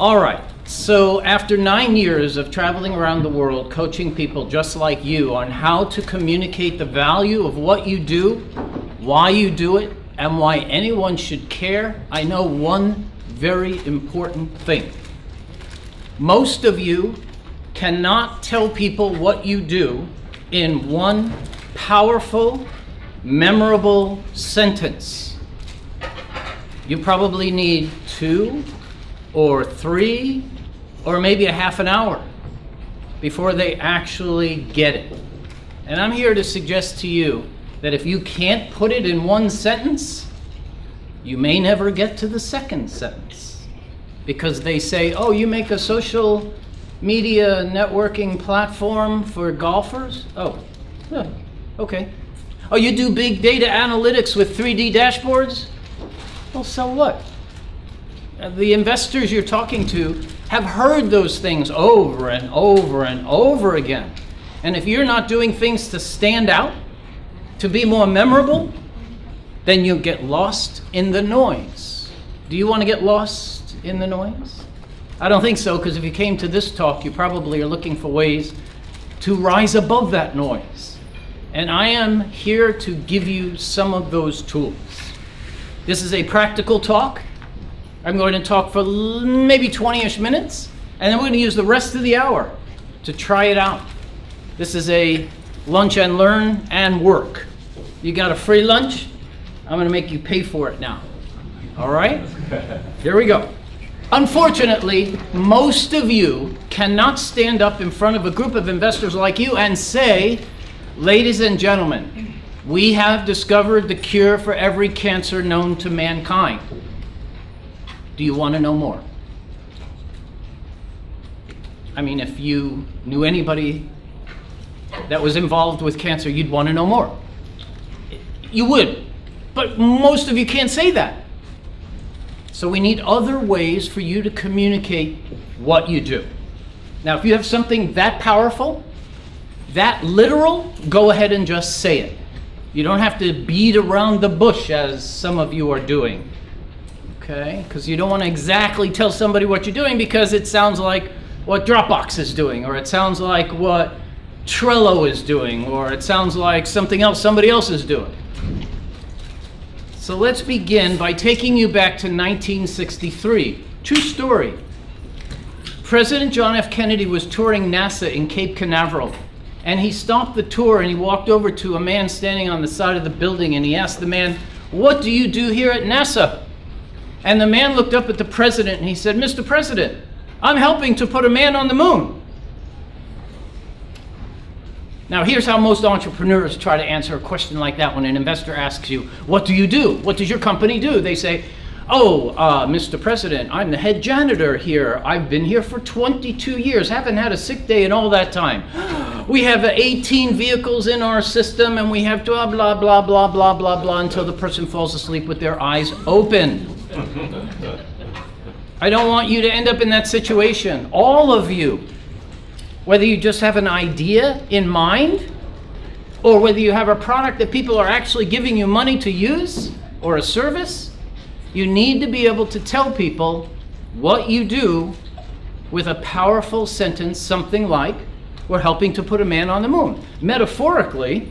All right, so after 9 years of traveling around the world, coaching people just like you on how to communicate the value of what you do, why you do it, and why anyone should care, I know one very important thing. Most of you cannot tell people what you do in one powerful, memorable sentence. You probably need 2 or 3 or maybe a half an hour before they actually get it. And I'm here to suggest to you that if you can't put it in one sentence, you may never get to the second sentence. Because they say, oh, you make a social media networking platform for golfers? Oh, yeah, okay. Oh, you do big data analytics with 3D dashboards? Well, so what? The investors you're talking to have heard those things over and over and over again. And if you're not doing things to stand out, to be more memorable, then you'll get lost in the noise. Do you want to get lost in the noise? I don't think so, because if you came to this talk, you probably are looking for ways to rise above that noise. And I am here to give you some of those tools. This is a practical talk. I'm going to talk for maybe 20-ish minutes, and then we're going to use the rest of the hour to try it out. This is a lunch and learn and work. You got a free lunch? I'm going to make you pay for it now. All right? Here we go. Unfortunately, most of you cannot stand up in front of a group of investors like you and say, ladies and gentlemen, we have discovered the cure for every cancer known to mankind. Do you want to know more? I mean, if you knew anybody that was involved with cancer, you'd want to know more. You would, but most of you can't say that. So we need other ways for you to communicate what you do. Now, if you have something that powerful, that literal, go ahead and just say it. You don't have to beat around the bush as some of you are doing. Okay, because you don't want to exactly tell somebody what you're doing because it sounds like what Dropbox is doing, or it sounds like what Trello is doing, or it sounds like something else somebody else is doing. So let's begin by taking you back to 1963. True story. President John F. Kennedy was touring NASA in Cape Canaveral, and he stopped the tour and he walked over to a man standing on the side of the building, and he asked the man, "What do you do here at NASA?" And the man looked up at the president and he said, "Mr. President, I'm helping to put a man on the moon." Now, here's how most entrepreneurs try to answer a question like that when an investor asks you, "What do you do? What does your company do?" They say, "Oh, Mr. President, I'm the head janitor here. I've been here for 22 years, haven't had a sick day in all that time. We have 18 vehicles in our system, and we have blah, blah, blah, blah, blah, blah, blah," until the person falls asleep with their eyes open. I don't want you to end up in that situation. All of you, whether you just have an idea in mind, or whether you have a product that people are actually giving you money to use, or a service, you need to be able to tell people what you do with a powerful sentence, something like, "We're helping to put a man on the moon." Metaphorically,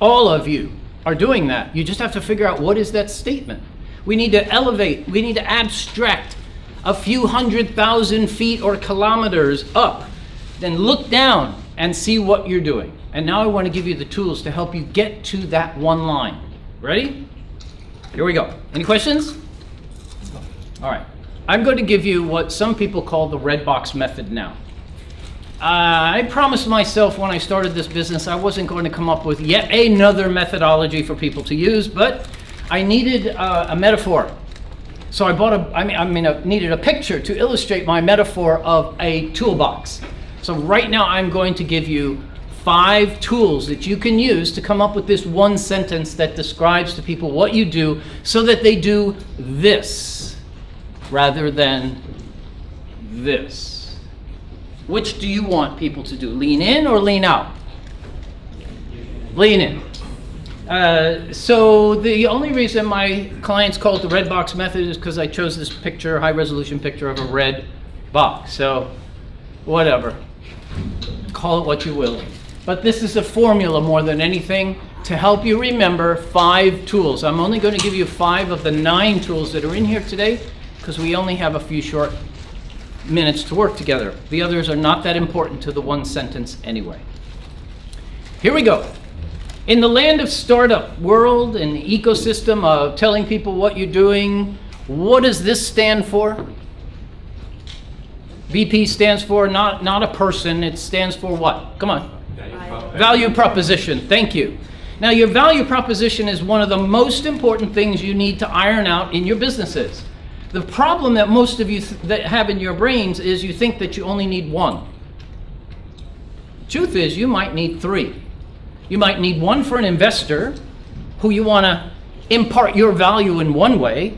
all of you are doing that. You just have to figure out, what is that statement? We need to elevate, we need to abstract a few 100,000 feet or kilometers up, then look down and see what you're doing. And now I want to give you the tools to help you get to that one line. Ready? Here we go. Any questions? All right. I'm going to give you what some people call the red box method now. I promised myself when I started this business I wasn't going to come up with yet another methodology for people to use, but I needed a metaphor. So I needed a picture to illustrate my metaphor of a toolbox. So right now I'm going to give you 5 tools that you can use to come up with this one sentence that describes to people what you do so that they do this rather than this. Which do you want people to do? Lean in or lean out? Lean in. So the only reason my clients call it the red box method is because I chose this picture, high resolution picture of a red box. So whatever, call it what you will. But this is a formula more than anything to help you remember 5 tools. I'm only going to give you 5 of the 9 tools that are in here today because we only have a few short minutes to work together. The others are not that important to the one sentence anyway. Here we go. In the land of startup world and ecosystem of telling people what you're doing, what does this stand for? BP stands for not a person, it stands for what? Come on. Value proposition. Thank you. Now your value proposition is one of the most important things you need to iron out in your businesses. The problem that most of you that have in your brains is you think that you only need one. Truth is you might need 3. You might need one for an investor who you want to impart your value in one way.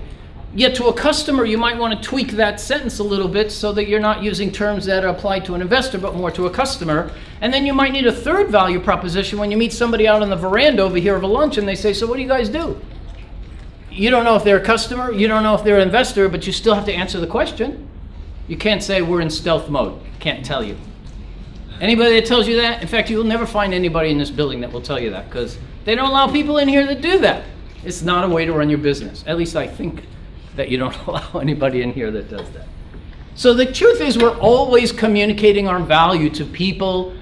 Yet to a customer, you might want to tweak that sentence a little bit so that you're not using terms that apply to an investor, but more to a customer. And then you might need a third value proposition when you meet somebody out on the veranda over here of a lunch and they say, so what do you guys do? You don't know if they're a customer, you don't know if they're an investor, but you still have to answer the question. You can't say we're in stealth mode. Can't tell you. Anybody that tells you that, in fact, you'll never find anybody in this building that will tell you that because they don't allow people in here that do that. It's not a way to run your business. At least I think that you don't allow anybody in here that does that. So the truth is we're always communicating our value to people,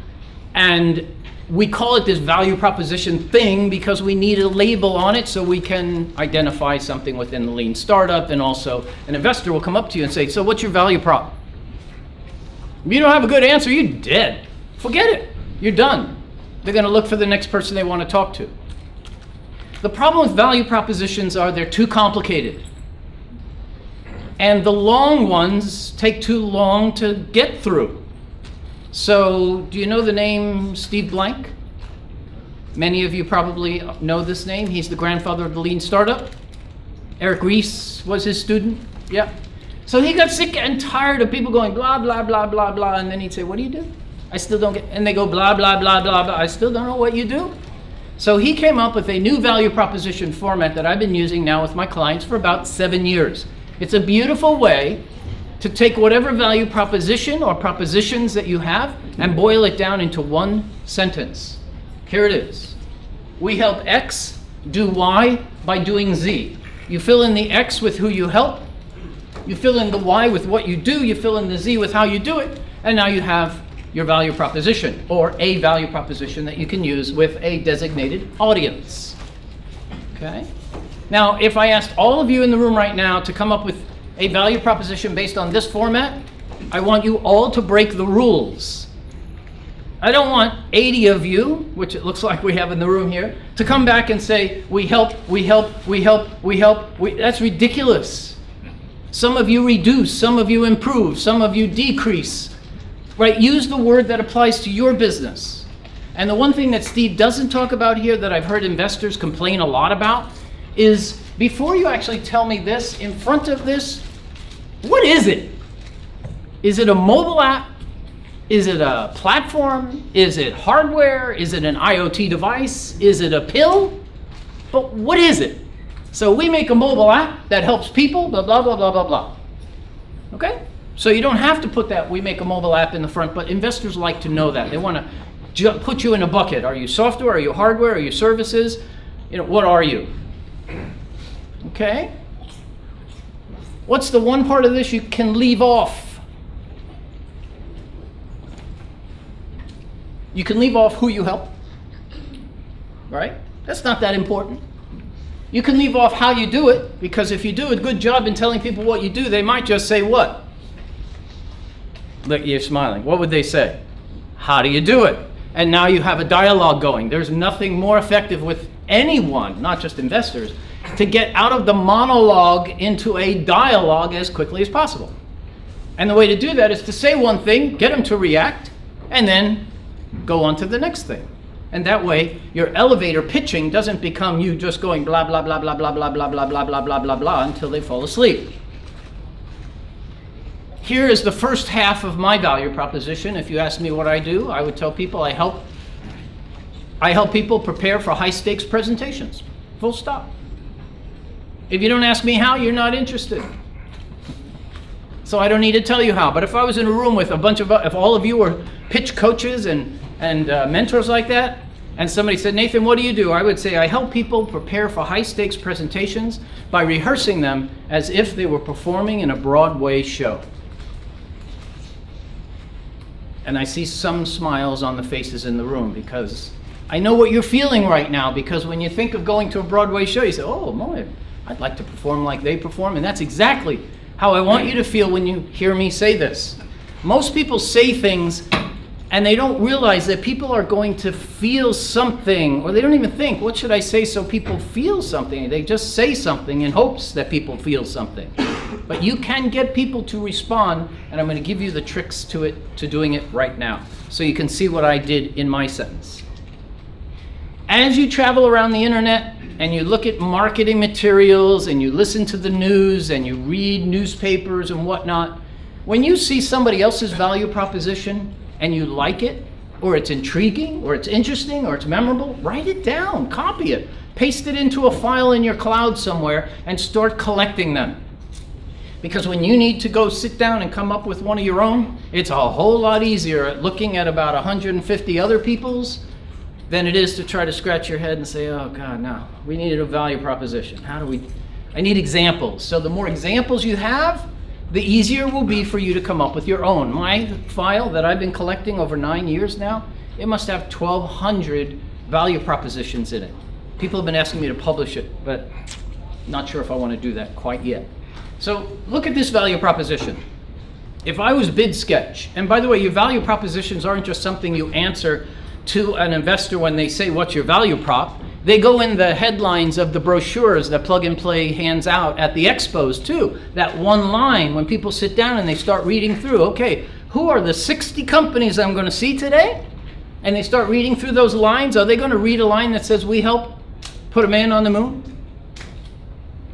and we call it this value proposition thing because we need a label on it so we can identify something within the lean startup, and also an investor will come up to you and say, so what's your value prop? If you don't have a good answer, you're dead. Forget it. You're done. They're going to look for the next person they want to talk to. The problem with value propositions are they're too complicated. And the long ones take too long to get through. So, do you know the name Steve Blank? Many of you probably know this name. He's the grandfather of the lean startup. Eric Ries was his student. Yeah. So he got sick and tired of people going blah, blah, blah, blah, blah. And then he'd say, what do you do? I still don't get, and they go blah, blah, blah, blah, blah. I still don't know what you do. So he came up with a new value proposition format that I've been using now with my clients for about 7 years. It's a beautiful way to take whatever value proposition or propositions that you have and boil it down into one sentence. Here it is. We help X do Y by doing Z. You fill in the X with who you help. You fill in the Y with what you do. You fill in the Z with how you do it. And now you have your value proposition, or a value proposition that you can use with a designated audience. Okay? Now, if I asked all of you in the room right now to come up with a value proposition based on this format, I want you all to break the rules. I don't want 80 of you, which it looks like we have in the room here, to come back and say, we help, we help, we help, we help. That's ridiculous. Some of you reduce, some of you improve, some of you decrease. Right? Use the word that applies to your business. And the one thing that Steve doesn't talk about here that I've heard investors complain a lot about is, before you actually tell me this, in front of this, what is it? Is it a mobile app? Is it a platform? Is it hardware? Is it an IoT device? Is it a pill? But what is it? So we make a mobile app that helps people, blah, blah, blah, blah, blah, blah. Okay? So you don't have to put that we make a mobile app in the front, but investors like to know that. They want to put you in a bucket. Are you software? Are you hardware? Are you services? You know, what are you? Okay? What's the one part of this you can leave off? You can leave off who you help. Right? That's not that important. You can leave off how you do it, because if you do a good job in telling people what you do, they might just say what? Look, you're smiling. What would they say? How do you do it? And now you have a dialogue going. There's nothing more effective with anyone, not just investors, to get out of the monologue into a dialogue as quickly as possible. And the way to do that is to say one thing, get them to react, and then go on to the next thing. And that way, your elevator pitching doesn't become you just going blah, blah, blah, blah, blah, blah, blah, blah, blah, blah, blah, blah, blah, until they fall asleep. Here is the first half of my value proposition. If you ask me what I do, I would tell people I help I help people prepare for high-stakes presentations. Full stop. If you don't ask me how, you're not interested. So I don't need to tell you how. But if I was in a room with a bunch of, if all of you were pitch coaches and mentors like that, and somebody said, Nathan, what do you do? I would say, I help people prepare for high-stakes presentations by rehearsing them as if they were performing in a Broadway show. And I see some smiles on the faces in the room because I know what you're feeling right now, because when you think of going to a Broadway show, you say, oh, boy, I'd like to perform like they perform. And that's exactly how I want you to feel when you hear me say this. Most people say things and they don't realize that people are going to feel something, or they don't even think, what should I say so people feel something? They just say something in hopes that people feel something. But you can get people to respond, and I'm going to give you the tricks to doing it right now, so you can see what I did in my sentence. As you travel around the internet and you look at marketing materials and you listen to the news and you read newspapers and whatnot, when you see somebody else's value proposition and you like it, or it's intriguing, or it's interesting, or it's memorable, write it down, copy it, paste it into a file in your cloud somewhere, and start collecting them. Because when you need to go sit down and come up with one of your own, it's a whole lot easier at looking at about 150 other people's than it is to try to scratch your head and say, oh God, no, we needed a value proposition. I need examples. So the more examples you have, the easier it will be for you to come up with your own. My file that I've been collecting over 9 years now, it must have 1,200 value propositions in it. People have been asking me to publish it, but not sure if I want to do that quite yet. So look at this value proposition. If I was Bid Sketch, and by the way, your value propositions aren't just something you answer to an investor when they say, what's your value prop? They go in the headlines of the brochures that Plug and Play hands out at the expos too. That one line when people sit down and they start reading through, okay, who are the 60 companies I'm going to see today? And they start reading through those lines. Are they going to read a line that says, we help put a man on the moon?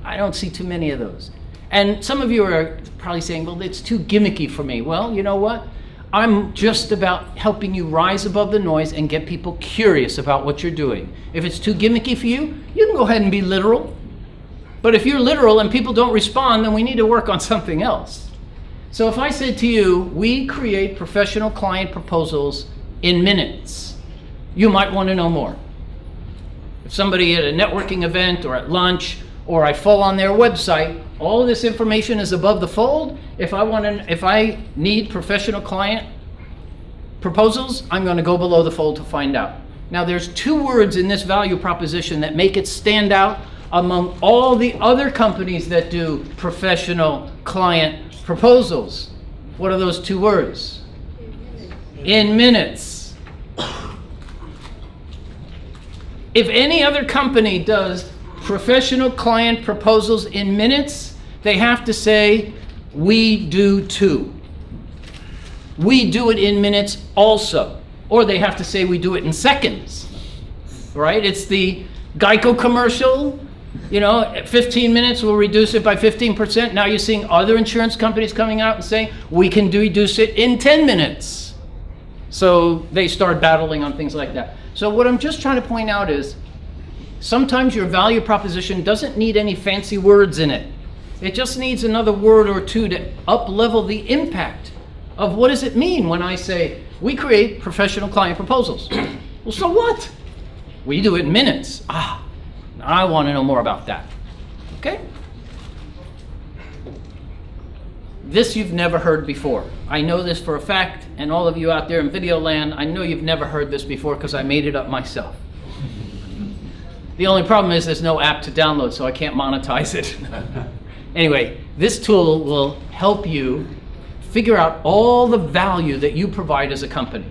I don't see too many of those. And some of you are probably saying, well, it's too gimmicky for me. Well, you know what? I'm just about helping you rise above the noise and get people curious about what you're doing. If it's too gimmicky for you, you can go ahead and be literal. But if you're literal and people don't respond, then we need to work on something else. So if I said to you, we create professional client proposals in minutes, you might want to know more. If somebody at a networking event or at lunch, or I fall on their website, all of this information is above the fold. If I need professional client proposals, I'm going to go below the fold to find out. Now there's 2 words in this value proposition that make it stand out among all the other companies that do professional client proposals. What are those 2 words? In minutes. If any other company does professional client proposals in minutes, they have to say, we do too. We do it in minutes also. Or they have to say, we do it in seconds. Right? It's the Geico commercial. You know, 15 minutes, we'll reduce it by 15%. Now you're seeing other insurance companies coming out and saying, we can reduce it in 10 minutes. So they start battling on things like that. So what I'm just trying to point out is, sometimes your value proposition doesn't need any fancy words in it. It just needs another word or 2 to up-level the impact of what does it mean when I say, we create professional client proposals. Well, so what? We do it in minutes. I want to know more about that. Okay? This you've never heard before. I know this for a fact, and all of you out there in video land, I know you've never heard this before because I made it up myself. The only problem is there's no app to download, so I can't monetize it. Anyway, this tool will help you figure out all the value that you provide as a company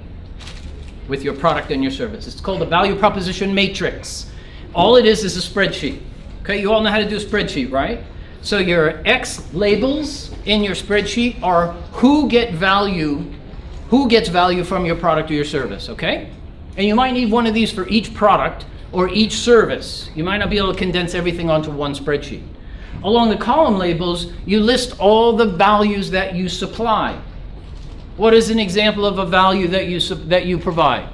with your product and your service. It's called a value proposition matrix. All it is a spreadsheet. Okay, you all know how to do a spreadsheet, right? So your X labels in your spreadsheet are who gets value from your product or your service, okay? And you might need one of these for each product or each service. You might not be able to condense everything onto one spreadsheet. Along the column labels, you list all the values that you supply. What is an example of a value that you provide?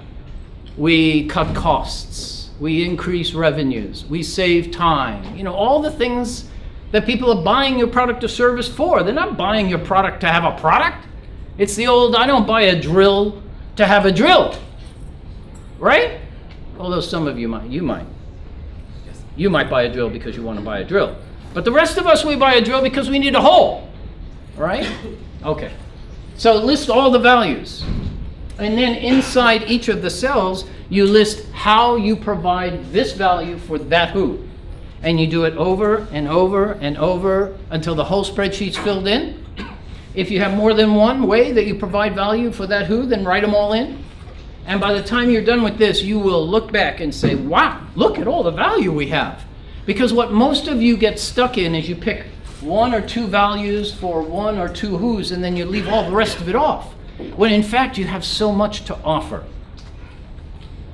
We cut costs. We increase revenues. We save time. You know, all the things that people are buying your product or service for. They're not buying your product to have a product. It's the old, I don't buy a drill to have a drill. Right? Although some of you might. You might. You might buy a drill because you want to buy a drill. But the rest of us, we buy a drill because we need a hole. Right? Okay. So list all the values. And then inside each of the cells, you list how you provide this value for that who. And you do it over and over and over until the whole spreadsheet's filled in. If you have more than one way that you provide value for that who, then write them all in. And by the time you're done with this, you will look back and say, wow, look at all the value we have. Because what most of you get stuck in is you pick one or two values for one or two who's, and then you leave all the rest of it off. When in fact, you have so much to offer.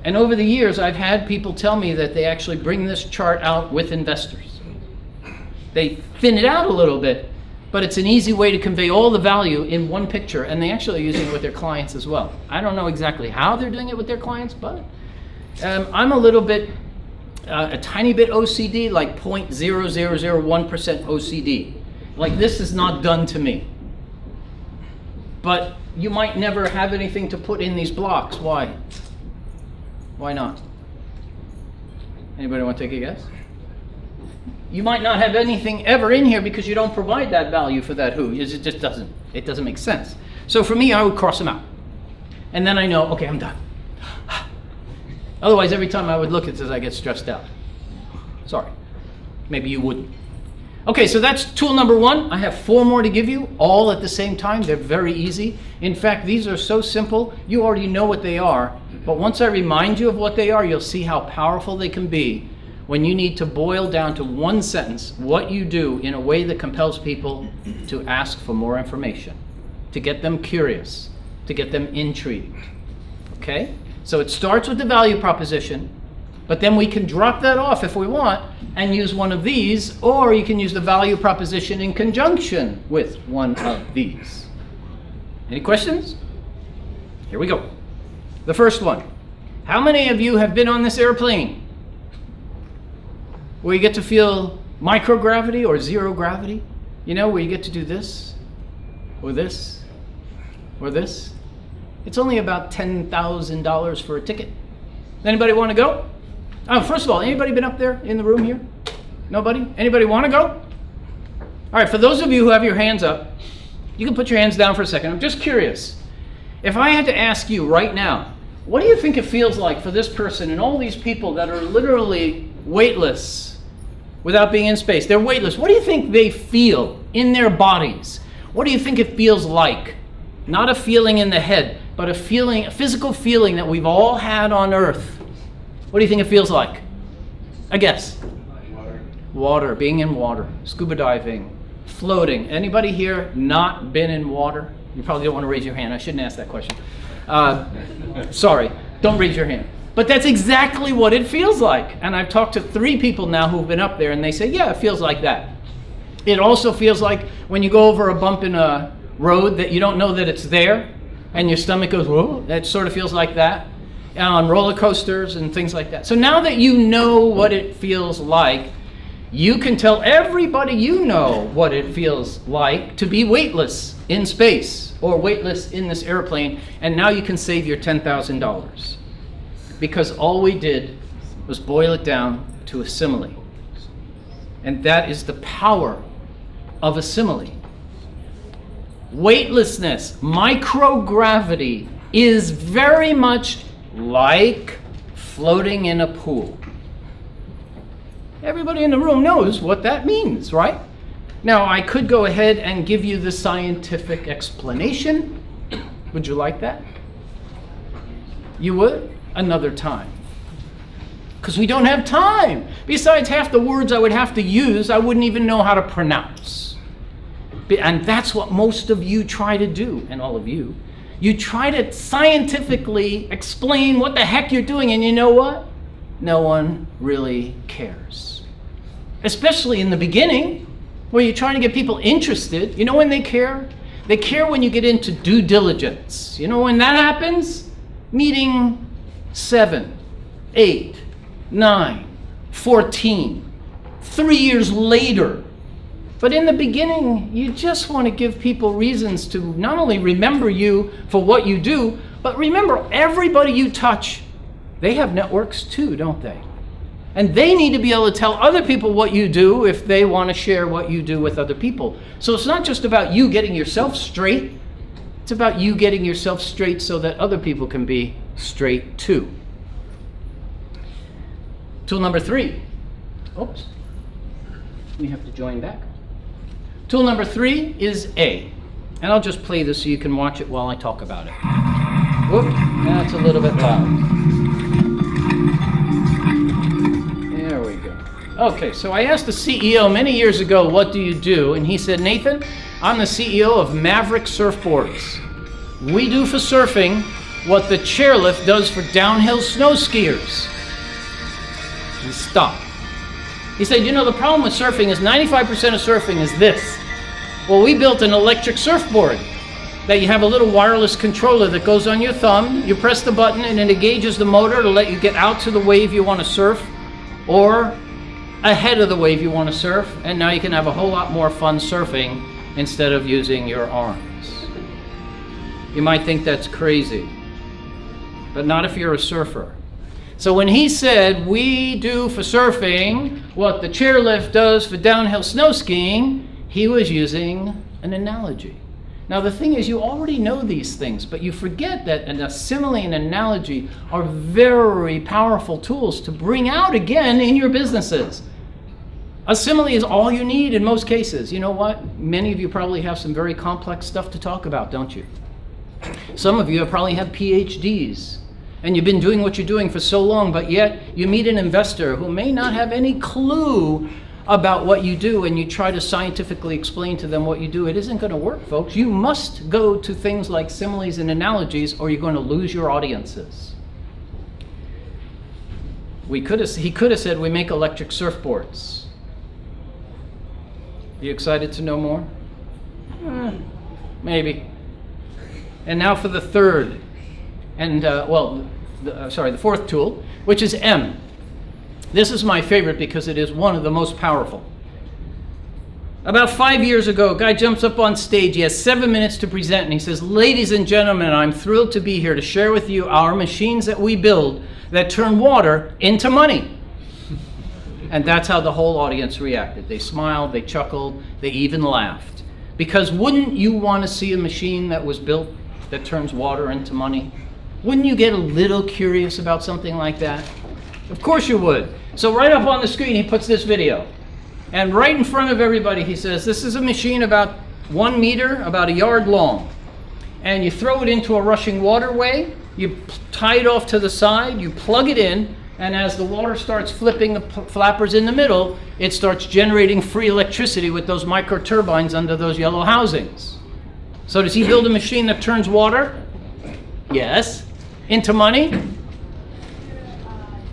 And over the years, I've had people tell me that they actually bring this chart out with investors. They thin it out a little bit, but it's an easy way to convey all the value in one picture, and they actually are using it with their clients as well. I don't know exactly how they're doing it with their clients, but I'm a little bit, a tiny bit OCD, like 0.0001% OCD. Like, this is not done to me. But you might never have anything to put in these blocks. Why? Why not? Anybody want to take a guess? You might not have anything ever in here because you don't provide that value for that who. It just doesn't make sense. So for me, I would cross them out. And then I know, okay, I'm done. Otherwise, every time I would look at this, I get stressed out. Sorry. Maybe you wouldn't. Okay, so that's tool number one. I have 4 more to give you, all at the same time. They're very easy. In fact, these are so simple, you already know what they are. But once I remind you of what they are, you'll see how powerful they can be when you need to boil down to one sentence what you do in a way that compels people to ask for more information, to get them curious, to get them intrigued. Okay? So it starts with the value proposition, but then we can drop that off if we want and use one of these, or you can use the value proposition in conjunction with one of these. Any questions? Here we go. The first one. How many of you have been on this airplane where you get to feel microgravity or zero gravity? You know, where you get to do this, or this, or this? It's only about $10,000 for a ticket. Anybody want to go? Oh, first of all, anybody been up there in the room here? Nobody? Anybody want to go? All right, for those of you who have your hands up, you can put your hands down for a second. I'm just curious. If I had to ask you right now, what do you think it feels like for this person and all these people that are literally weightless without being in space? They're weightless. What do you think they feel in their bodies? What do you think it feels like? Not a feeling in the head, but a feeling, a physical feeling that we've all had on Earth. What do you think it feels like? I guess. Water. Water, being in water, scuba diving, floating. Anybody here not been in water? You probably don't want to raise your hand. I shouldn't ask that question. Sorry, don't raise your hand. But that's exactly what it feels like. And I've talked to 3 people now who've been up there, and they say, yeah, it feels like that. It also feels like when you go over a bump in a road that you don't know that it's there, and your stomach goes, whoa, that sort of feels like that. On roller coasters and things like that. So now that you know what it feels like, you can tell everybody you know what it feels like to be weightless in space or weightless in this airplane, and now you can save your $10,000. Because all we did was boil it down to a simile. And that is the power of a simile. Weightlessness, microgravity, is very much like floating in a pool. Everybody in the room knows what that means, right? Now, I could go ahead and give you the scientific explanation. Would you like that? You would? Another time. Because we don't have time. Besides, half the words I would have to use, I wouldn't even know how to pronounce. And that's what most of you try to do, and all of you. You try to scientifically explain what the heck you're doing, and you know what? No one really cares. Especially in the beginning, where you're trying to get people interested. You know when they care? They care when you get into due diligence. You know when that happens? Meeting 7, 8, 9, 14, 3 years later. But in the beginning, you just want to give people reasons to not only remember you for what you do, but remember everybody you touch, they have networks too, don't they? And they need to be able to tell other people what you do if they want to share what you do with other people. So it's not just about you getting yourself straight, it's about you getting yourself straight so that other people can be straight too. Tool number 3. Oops. We have to join back. Tool number 3 is A. And I'll just play this so you can watch it while I talk about it. Whoop, that's a little bit loud. There we go. Okay, so I asked the CEO many years ago, what do you do? And he said, Nathan, I'm the CEO of Maverick Surfboards. We do for surfing what the chairlift does for downhill snow skiers. He stopped. He said, you know, the problem with surfing is 95% of surfing is this. Well, we built an electric surfboard that you have a little wireless controller that goes on your thumb. You press the button and it engages the motor to let you get out to the wave you want to surf or ahead of the wave you want to surf. And now you can have a whole lot more fun surfing instead of using your arms. You might think that's crazy, but not if you're a surfer. So when he said, we do for surfing what the chairlift does for downhill snow skiing, he was using an analogy. Now the thing is, you already know these things, but you forget that a simile and analogy are very powerful tools to bring out again in your businesses. A simile is all you need in most cases. You know what? Many of you probably have some very complex stuff to talk about, don't you? Some of you probably have PhDs. And you've been doing what you're doing for so long, but yet you meet an investor who may not have any clue about what you do, and you try to scientifically explain to them what you do. It isn't going to work, folks. You must go to things like similes and analogies, or you're going to lose your audiences. He could have said, we make electric surfboards. Are you excited to know more? Maybe. And now for the third. And, the fourth tool, which is M. This is my favorite because it is one of the most powerful. About 5 years ago, a guy jumps up on stage. He has 7 minutes to present, and he says, ladies and gentlemen, I'm thrilled to be here to share with you our machines that we build that turn water into money. And that's how the whole audience reacted. They smiled, they chuckled, they even laughed. Because wouldn't you want to see a machine that was built that turns water into money? Wouldn't you get a little curious about something like that? Of course you would. So right up on the screen, he puts this video. And right in front of everybody, he says, this is a machine about 1 meter, about a yard long. And you throw it into a rushing waterway, you tie it off to the side, you plug it in, and as the water starts flipping the flappers in the middle, it starts generating free electricity with those micro turbines under those yellow housings. So does he build a machine that turns water? Yes. Into money?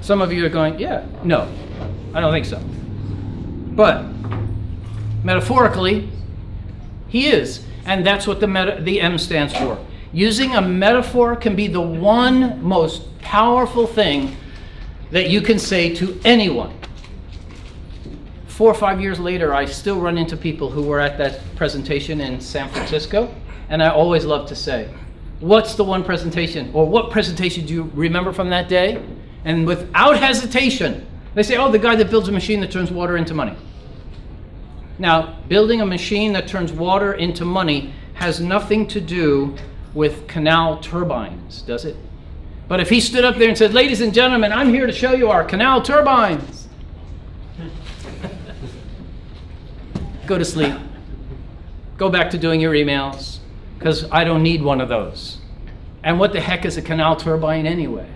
Some of you are going, yeah, no, I don't think so. But metaphorically, he is, and that's what the M stands for. Using a metaphor can be the one most powerful thing that you can say to anyone. 4 or 5 years later, I still run into people who were at that presentation in San Francisco, and I always love to say, what's the one presentation, or what presentation do you remember from that day? And without hesitation, they say, oh, the guy that builds a machine that turns water into money. Now, building a machine that turns water into money has nothing to do with canal turbines, does it? But if he stood up there and said, ladies and gentlemen, I'm here to show you our canal turbines. Go to sleep. Go back to doing your emails, because I don't need one of those. And what the heck is a canal turbine anyway?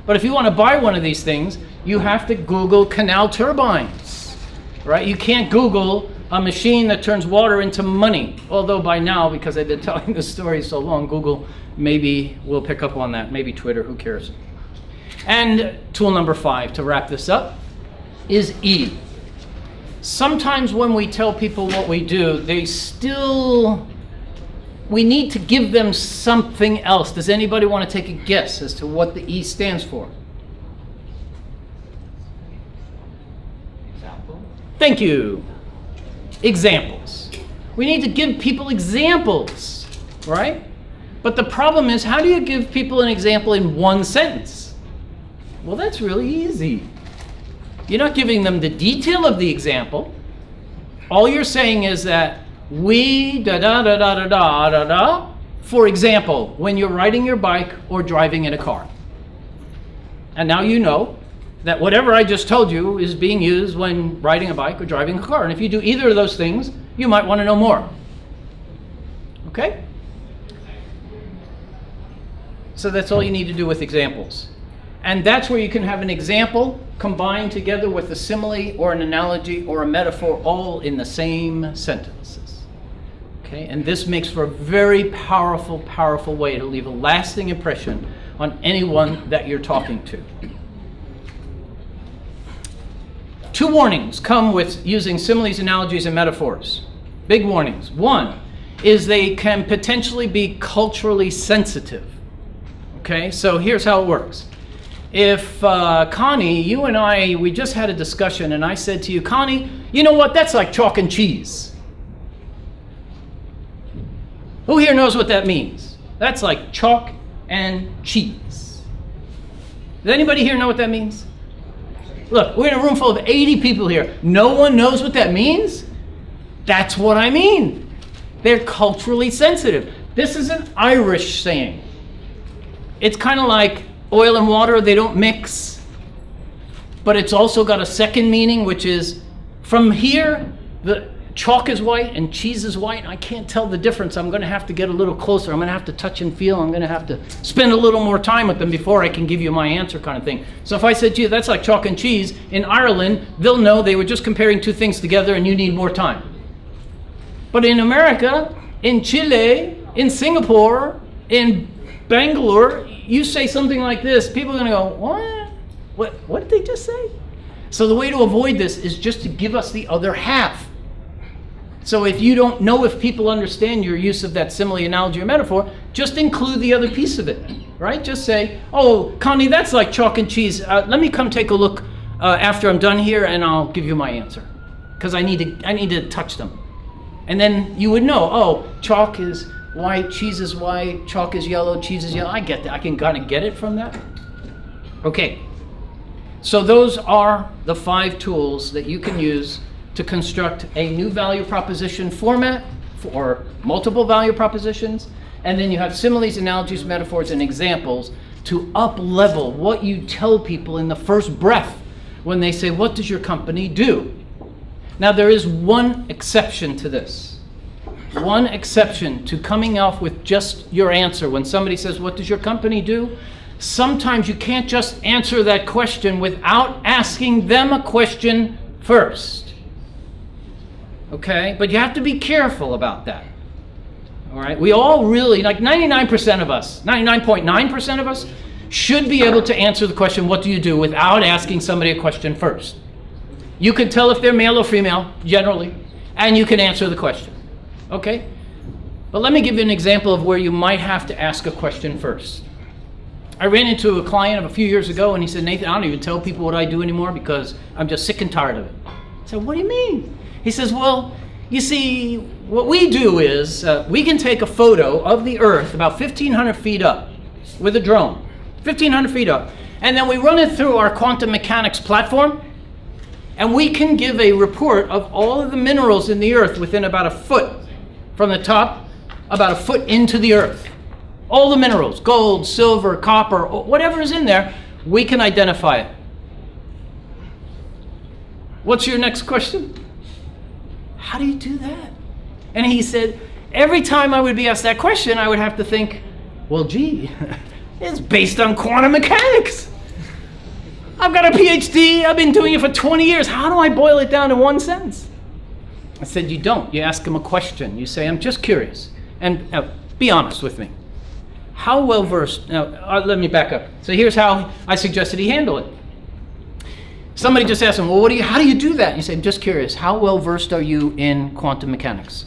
But if you want to buy one of these things, you have to Google canal turbines, right? You can't Google a machine that turns water into money. Although by now, because I've been telling this story so long, Google maybe will pick up on that. Maybe Twitter, who cares? And tool number 5 to wrap this up is E. Sometimes when we tell people what we do, they still we need to give them something else. Does anybody want to take a guess as to what the E stands for? Example. Thank you. Examples. We need to give people examples, right? But the problem is, how do you give people an example in one sentence? Well, that's really easy. You're not giving them the detail of the example. All you're saying is that we da da da da da da da da. For example, when you're riding your bike or driving in a car. And now you know that whatever I just told you is being used when riding a bike or driving a car. And if you do either of those things, you might want to know more. Okay? So that's all you need to do with examples. And that's where you can have an example combined together with a simile or an analogy or a metaphor, all in the same sentences. Okay? And this makes for a very powerful, powerful way to leave a lasting impression on anyone that you're talking to. 2 warnings come with using similes, analogies, and metaphors. Big warnings. One is they can potentially be culturally sensitive. Okay, so here's how it works. If Connie, you and I, we just had a discussion and I said to you, Connie, you know what, that's like chalk and cheese. Who here knows what that means? That's like chalk and cheese. Does anybody here know what that means? Look, we're in a room full of 80 people here. No one knows what that means? That's what I mean. They're culturally sensitive. This is an Irish saying. It's kind of like oil and water, they don't mix. But it's also got a second meaning, which is from here, the chalk is white and cheese is white. I can't tell the difference. I'm going to have to get a little closer. I'm going to have to touch and feel. I'm going to have to spend a little more time with them before I can give you my answer, kind of thing. So if I said to you, that's like chalk and cheese, in Ireland, they'll know they were just comparing 2 things together and you need more time. But in America, in Chile, in Singapore, in Bangalore, you say something like this, people are going to go, what did they just say? So the way to avoid this is just to give us the other half. So if you don't know if people understand your use of that simile, analogy, or metaphor, just include the other piece of it, right? Just say, oh, Connie, that's like chalk and cheese. Let me come take a look after I'm done here and I'll give you my answer. Because I need to touch them. And then you would know, oh, chalk is white, cheese is white, chalk is yellow, cheese is yellow. I get that. I can kind of get it from that. Okay. So those are the 5 tools that you can use to construct a new value proposition format for multiple value propositions. And then you have similes, analogies, metaphors, and examples to up-level what you tell people in the first breath when they say, what does your company do? Now, there is one exception to this. One exception to coming off with just your answer. When somebody says, what does your company do? Sometimes you can't just answer that question without asking them a question first. Okay? But you have to be careful about that. All right? We all really, like 99% of us, 99.9% of us, should be able to answer the question, what do you do, without asking somebody a question first. You can tell if they're male or female, generally, and you can answer the question. Okay? But let me give you an example of where you might have to ask a question first. I ran into a client a few years ago, and he said, Nathan, I don't even tell people what I do anymore because I'm just sick and tired of it. I said, what do you mean? He says, well, you see, what we do is we can take a photo of the Earth about 1,500 feet up with a drone, 1,500 feet up, and then we run it through our quantum mechanics platform, and we can give a report of all of the minerals in the Earth within about a foot from the top, about a foot into the Earth. All the minerals, gold, silver, copper, whatever is in there, we can identify it. What's your next question? How do you do that? And he said, every time I would be asked that question, I would have to think, well, gee, it's based on quantum mechanics. I've got a PhD, I've been doing it for 20 years. How do I boil it down to one sentence? I said, you don't. You ask him a question. You say, I'm just curious. And be honest with me. How well versed, now let me back up. So here's how I suggested he handle it. Somebody just asked him, well, how do you do that? And you say, I'm just curious, how well versed are you in quantum mechanics?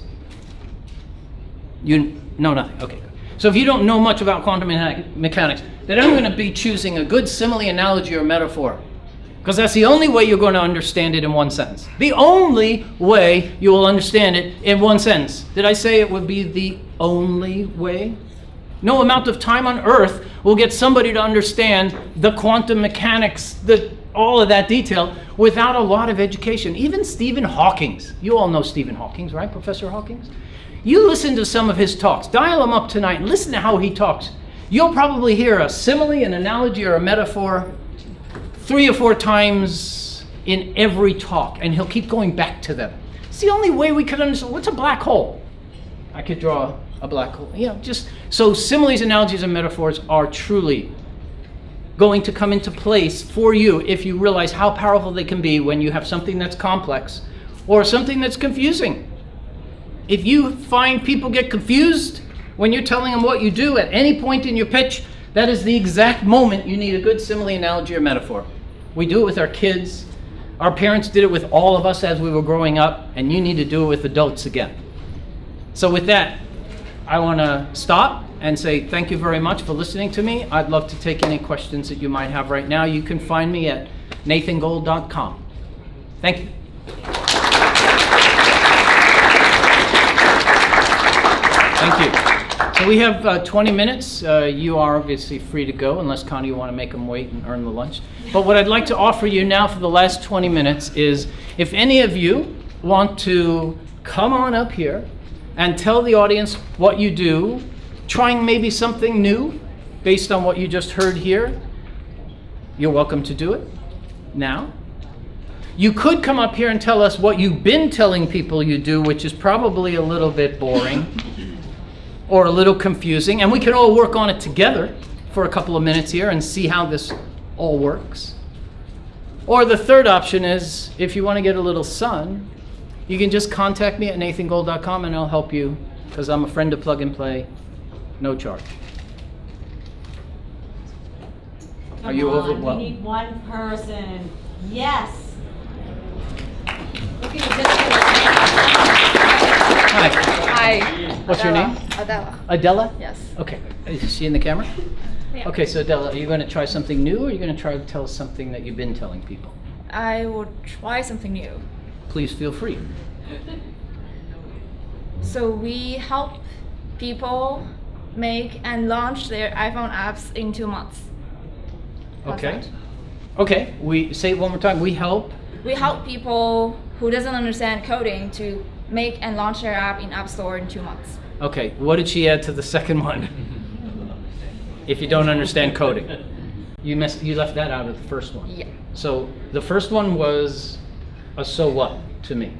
No, nothing. Okay, good. So if you don't know much about quantum mechanics, then I'm going to be choosing a good simile, analogy, or metaphor. Because that's the only way you're going to understand it in one sentence. The only way you will understand it in one sentence. Did I say it would be the only way? No amount of time on Earth will get somebody to understand the quantum mechanics, all of that detail, without a lot of education. Even Stephen Hawking. You all know Stephen Hawking, right, Professor Hawking? You listen to some of his talks. Dial him up tonight and listen to how he talks. You'll probably hear a simile, an analogy, or a metaphor 3 or 4 times in every talk, and he'll keep going back to them. It's the only way we could understand. What's a black hole? I could draw a black hole. So similes, analogies, and metaphors are truly going to come into place for you if you realize how powerful they can be when you have something that's complex or something that's confusing. If you find people get confused when you're telling them what you do at any point in your pitch, that is the exact moment you need a good simile, analogy, or metaphor. We do it with our kids. Our parents did it with all of us as we were growing up, and you need to do it with adults again. So with that, I want to stop and say thank you very much for listening to me. I'd love to take any questions that you might have right now. You can find me at nathangold.com. Thank you. Thank you. So we have 20 minutes. You are obviously free to go, unless, Connie, you want to make them wait and earn the lunch. But what I'd like to offer you now for the last 20 minutes is, if any of you want to come on up here and tell the audience what you do, trying maybe something new based on what you just heard here, you're welcome to do it now. You could come up here and tell us what you've been telling people you do, which is probably a little bit boring or a little confusing, and we can all work on it together for a couple of minutes here and see how this all works. Or the third option is, if you want to get a little sun, you can just contact me at nathangold.com and I'll help you, because I'm a friend of Plug and Play, no charge. Are you overwhelmed? We need one person. Yes. Hi. Hi. What's your name? Adela. Adela? Yes. Okay. Is she in the camera? Yeah. Okay, so Adela, are you going to try something new, or are you going to try to tell us something that you've been telling people? I will try something new. Please feel free. So we help people make and launch their iPhone apps in 2 months. Okay. That's it. Okay, we say it one more time. We help. We help people who doesn't understand coding to make and launch their app in App Store in 2 months. Okay, what did she add to the second one? If you don't understand coding. You left that out of the first one. Yeah. So the first one was a so what to me.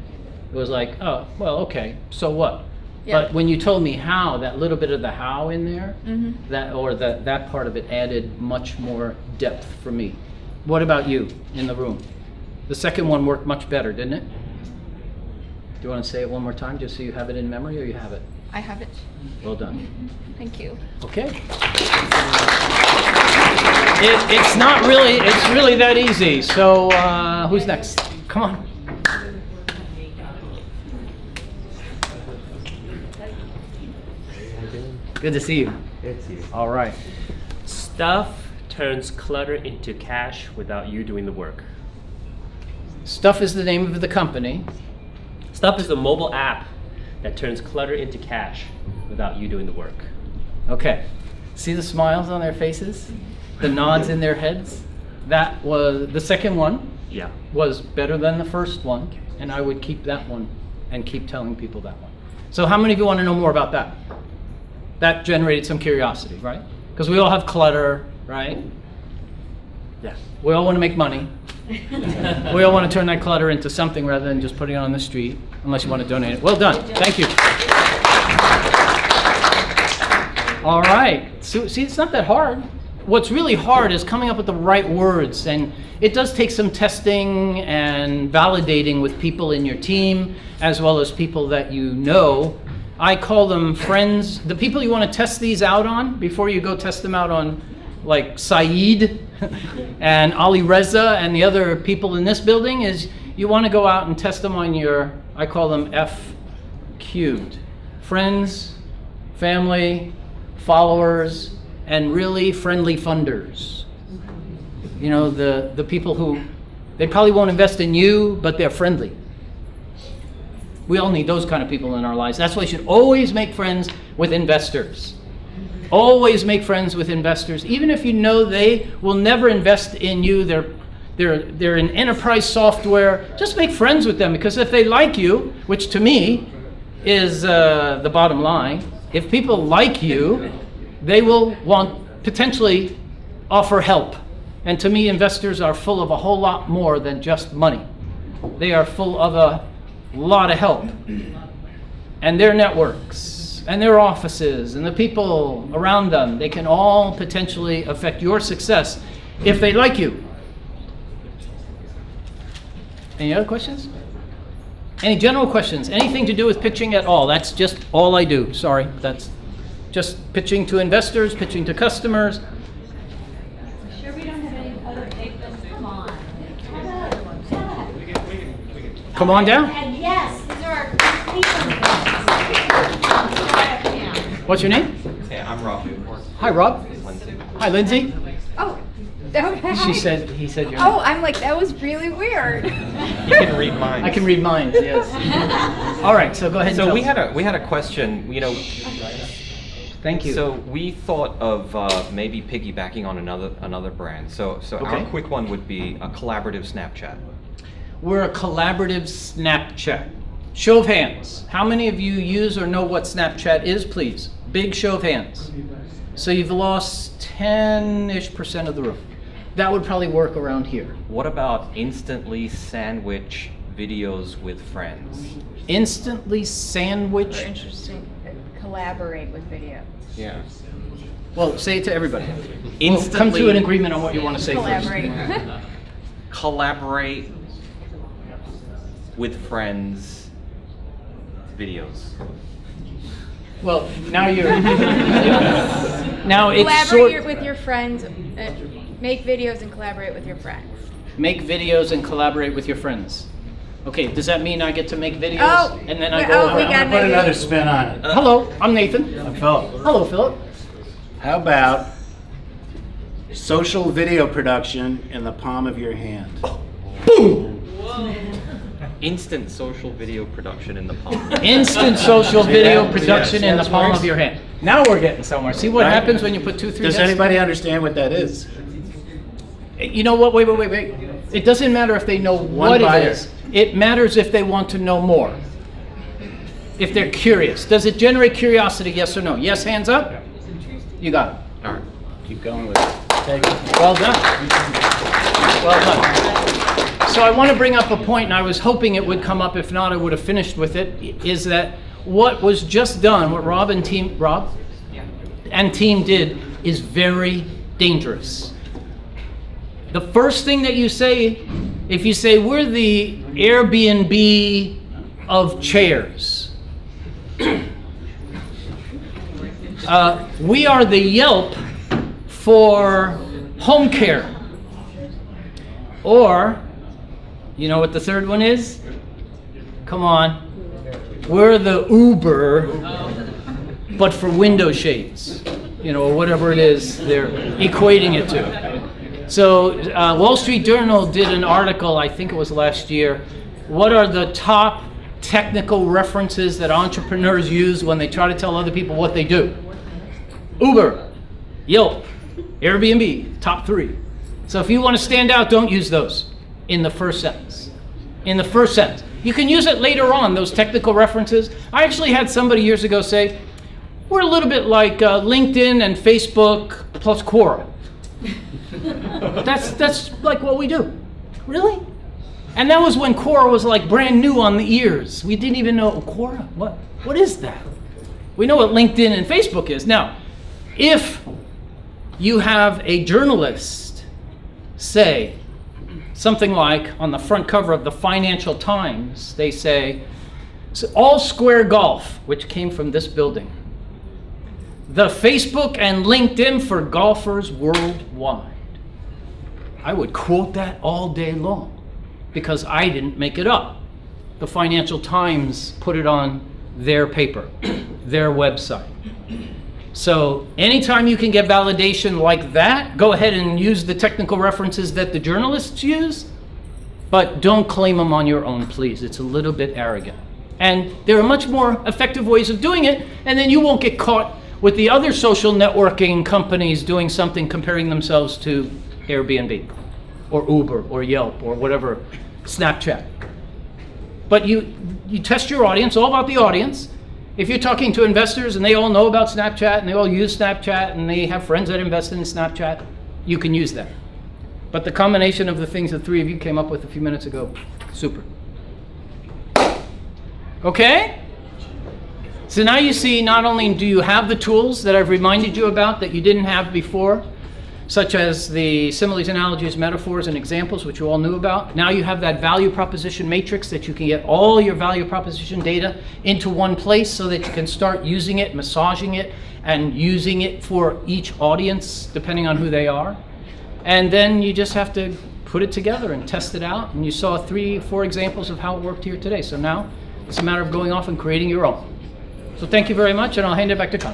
It was like, oh, well, okay, so what? Yeah. But when you told me how, that little bit of the how in there, Mm-hmm. that part of it added much more depth for me. What about you in the room? The second one worked much better, didn't it? Do you want to say it one more time just so you have it in memory, or you have it? I have it. Well done. Thank you. Okay. It's really that easy. So who's next? Come on. Good to see you. Good to see you. All right. Stuff turns clutter into cash without you doing the work. Stuff is the name of the company. Stuff is the mobile app that turns clutter into cash without you doing the work. Okay. See the smiles on their faces? The nods in their heads? That was the second one. Yeah. Was better than the first one, and I would keep that one and keep telling people that one. So how many of you want to know more about that? That generated some curiosity, right? Because we all have clutter, right? Yeah. We all want to make money. We all want to turn that clutter into something rather than just putting it on the street, unless you want to donate it. Well done. Thank you. All right. So, see, it's not that hard. What's really hard is coming up with the right words, and it does take some testing and validating with people in your team, as well as people that you know. I call them friends. The people you want to test these out on before you go test them out on, like Saeed and Ali Reza and the other people in this building, is you want to go out and test them on your, I call them F cubed. Friends, family, followers, and really friendly funders. You know, the people who, they probably won't invest in you, but they're friendly. We all need those kind of people in our lives. That's why you should always make friends with investors. Always make friends with investors, even if you know they will never invest in you. They're in enterprise software. Just make friends with them, because if they like you, which to me is the bottom line, if people like you, they will want potentially offer help. And to me, investors are full of a whole lot more than just money. They are full of a lot of help. And their networks, and their offices, and the people around them, they can all potentially affect your success if they like you. Any other questions? Any general questions? Anything to do with pitching at all? That's just all I do. Sorry, that's just pitching to investors, pitching to customers. Sure we don't have any other papers? Come on. Come on down. And yes, these are our papers. What's your name? Hey, I'm Rob. Hi, Rob. Lindsay. Hi, Lindsay. Oh, okay. He said your name. Oh, I'm like, that was really weird. You can read mine. I can read minds, yes. All right, so go ahead and So tell we us. had a question. You know, Thank you. so we thought of maybe piggybacking on another brand. So Okay. our quick one would be a collaborative Snapchat. We're a collaborative Snapchat. Show of hands. How many of you use or know what Snapchat is, please? Big show of hands. So you've lost 10-ish% of the room. That would probably work around here. What about instantly sandwich videos with friends? Instantly sandwich. Super interesting. Collaborate with video. Yeah. Well, say it to everybody. We'll come Instantly to an agreement on what you want to say first. Collaborate. collaborate with friends videos. Well, now you're. Now it's Collaborate sort. with your friends. Make videos and collaborate with your friends. Make videos and collaborate with your friends. Okay, does that mean I get to make videos Oh, and then I yeah, go? oh, around? we got Put another spin on it. Hello, I'm Nathan. I'm Philip. Hello, Philip. How about social video production in the palm of your hand? Instant social video production in the palm. Instant social video that? production Yes, in the that palm works. of your hand. Now we're getting somewhere. See what Right. happens when you put 2, 3 Does heads- anybody understand what that is? You know what? Wait. It doesn't matter if they know what buyer. it is. It matters if they want to know more. If they're curious. Does it generate curiosity, yes or no? Yes, hands up. You got it. All right. Keep going with it. Take it. Well done. Well done. So I want to bring up a point, and I was hoping it would come up. If not, I would have finished with it. Is that what was just done? What Rob and team did is very dangerous. The first thing that you say, if you say we're the Airbnb of chairs, we are the Yelp for home care. Or, you know what the third one is? Come on. We're the Uber, but for window shades. You know, or whatever it is they're equating it to. So Wall Street Journal did an article, I think it was last year. What are the top technical references that entrepreneurs use when they try to tell other people what they do? Uber, Yelp, Airbnb, top 3. So if you want to stand out, don't use those in the first sentence. In the first sentence. You can use it later on, those technical references. I actually had somebody years ago say, we're a little bit like LinkedIn and Facebook plus Quora. That's like what we do. Really? And that was when Quora was like brand new on the ears. We didn't even know Quora. What is that? We know what LinkedIn and Facebook is. Now, if you have a journalist say something like on the front cover of the Financial Times, they say, all square golf, which came from this building. The Facebook and LinkedIn for golfers worldwide. I would quote that all day long because I didn't make it up. The Financial Times put it on their paper. their website. So anytime you can get validation like that, go ahead and use the technical references that the journalists use, but don't claim them on your own, please. It's a little bit arrogant. And there are much more effective ways of doing it, and then you won't get caught with the other social networking companies doing something comparing themselves to Airbnb or Uber or Yelp or whatever, Snapchat. But you test your audience, all about the audience. If you're talking to investors and they all know about Snapchat and they all use Snapchat and they have friends that invest in Snapchat, you can use that. But the combination of the things the three of you came up with a few minutes ago, super. Okay? So now you see, not only do you have the tools that I've reminded you about that you didn't have before, such as the similes, analogies, metaphors, and examples, which you all knew about. Now you have that value proposition matrix that you can get all your value proposition data into one place so that you can start using it, massaging it, and using it for each audience, depending on who they are. And then you just have to put it together and test it out. And you saw 3 or 4 examples of how it worked here today. So now it's a matter of going off and creating your own. So thank you very much, and I'll hand it back to Con.